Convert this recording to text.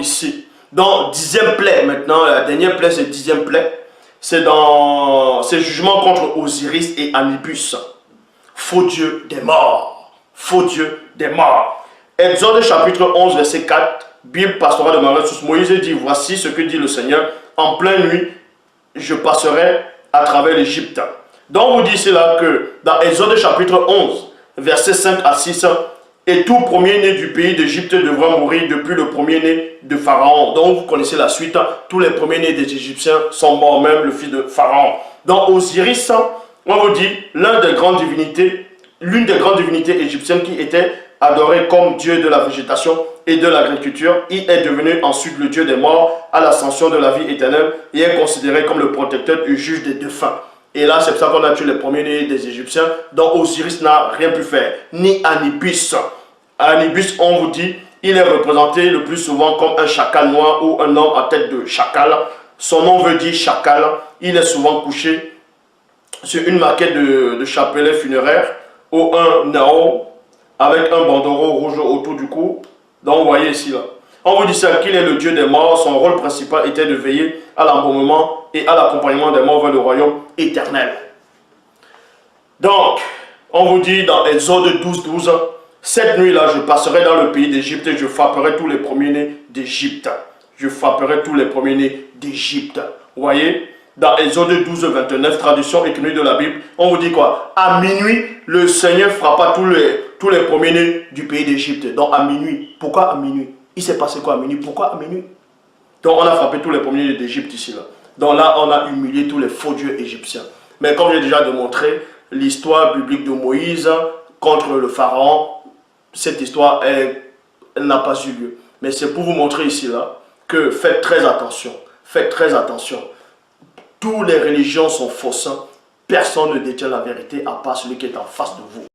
ici. Dans 10e plaie, maintenant, la dernière plaie, c'est 10e plaie. C'est dans ces jugements contre Osiris et Anubis. Faux Dieu des morts. Faux Dieu des morts. Exode chapitre 11, verset 4. Bible pastorale de Marie sous Moïse dit, voici ce que dit le Seigneur. En pleine nuit, je passerai à travers l'Égypte. Donc on vous dit ici là que dans Exode chapitre 11, verset 5 à 6, et tout premier-né du pays d'Égypte devra mourir depuis le premier-né de Pharaon. Donc vous connaissez la suite, tous les premiers-nés des Égyptiens sont morts, même le fils de Pharaon. Dans Osiris, on vous dit l'une des grandes divinités égyptiennes qui était adoré comme dieu de la végétation et de l'agriculture. Il est devenu ensuite le dieu des morts à l'ascension de la vie éternelle et est considéré comme le protecteur et juge des défunts. Et là, c'est pour ça qu'on a tué les premiers-nés des Égyptiens, dont Osiris n'a rien pu faire, ni Anubis. Anubis, on vous dit, il est représenté le plus souvent comme un chacal noir ou un homme à tête de chacal. Son nom veut dire chacal. Il est souvent couché sur une maquette de chapelet funéraire ou un nao avec un bandeau rouge autour du cou. Donc, vous voyez ici, là. On vous dit ça qu'il est le dieu des morts. Son rôle principal était de veiller à l'embaumement et à l'accompagnement des morts vers le royaume éternel. Donc, on vous dit dans Exode 12, 12, cette nuit-là, je passerai dans le pays d'Égypte et je frapperai tous les premiers-nés d'Égypte. Je frapperai tous les premiers-nés d'Égypte. Vous voyez? Dans Exode 12, 29, traduction écrite de la Bible, on vous dit quoi? À minuit, le Seigneur frappa tous les premiers-nés du pays d'Égypte. Donc à minuit. Pourquoi à minuit? Il s'est passé quoi à minuit? Pourquoi à minuit? Donc on a frappé tous les premiers-nés d'Égypte ici. Là. Donc là, on a humilié tous les faux dieux égyptiens. Mais comme j'ai déjà démontré, l'histoire biblique de Moïse contre le pharaon, cette histoire, elle n'a pas eu lieu. Mais c'est pour vous montrer ici là que faites très attention. Faites très attention. Toutes les religions sont fausses. Personne ne détient la vérité à part celui qui est en face de vous.